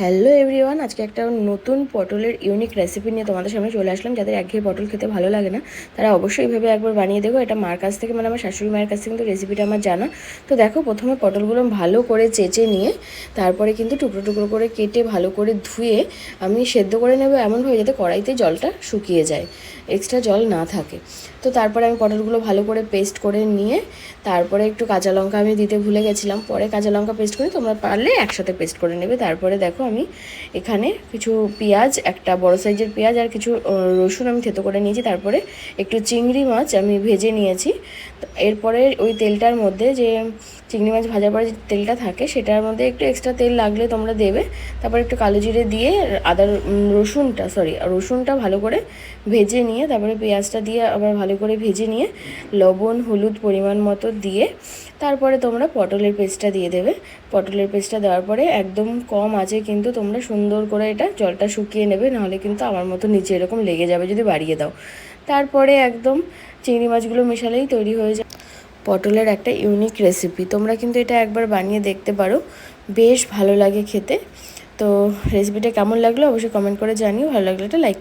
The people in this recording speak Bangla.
হ্যালো এভরিওয়ান, আজকে একটা নতুন পটলের ইউনিক রেসিপি নিয়ে তোমাদের সামনে চলে আসলাম। যাদের একঘেয়ে পটল খেতে ভালো লাগে না তারা অবশ্যই এইভাবে একবার বানিয়ে দেবো। এটা মার কাছ থেকে, মানে আমার শাশুড়ি মায়ের কাছ থেকে কিন্তু রেসিপিটা আমার জানা। তো দেখো, প্রথমে পটলগুলো ভালো করে চেঁচে নিয়ে তারপরে কিন্তু টুকরো টুকরো করে কেটে ভালো করে ধুয়ে আমি সেদ্ধ করে নেবো এমনভাবে যাতে কড়াইতে জলটা শুকিয়ে যায়, এক্সট্রা জল না থাকে। তো তারপরে আমি পটলগুলো ভালো করে পেস্ট করে নিয়ে তারপরে একটু কাঁচা লঙ্কা আমি দিতে ভুলে গেছিলাম, পরে কাঁচা লঙ্কা পেস্ট করে তোমরা পারলে একসাথে পেস্ট করে নেবে। তারপরে দেখো আমি এখানে কিছু পেঁয়াজ, একটা বড় সাইজের পেঁয়াজ আর কিছু রসুন আমি থেতো করে নিয়েছি। তারপরে একটু চিংড়ি মাছ আমি ভেজে নিয়েছি। এরপরে ওই তেলটার মধ্যে যে চিংড়ি মাছ ভাজার পরে যে তেলটা থাকে সেটার মধ্যে একটু এক্সট্রা তেল লাগলে তোমরা দেবে। তারপর একটু কালো জিরে দিয়ে রসুনটা ভালো করে ভেজে নিয়ে তারপরে পেঁয়াজটা দিয়ে আবার ভালো করে ভেজে নিয়ে লবণ হলুদ পরিমাণ মতো দিয়ে তারপরে তোমরা পটলের পেস্টটা দিয়ে দেবে। পটলের পেস্টটা দেওয়ার পরে একদম কম আঁচে কিন্তু তোমরা সুন্দর করে এটা জলটা শুকিয়ে নেবে, নাহলে কিন্তু আমার মতো নিচে এরকম লেগে যাবে যদি বাড়িয়ে দাও। তারপরে একদম চিংড়ি মাছগুলো মেশালেই তৈরি হয়ে যায় পটলের একটা ইউনিক রেসিপি। তোমরা কিন্তু এটা একবার বানিয়ে দেখতে পারো, বেশ ভালো লাগে খেতে। তো রেসিপিটা কেমন লাগলো অবশ্যই কমেন্ট করে জানিও। ভালো লাগলে এটা লাইক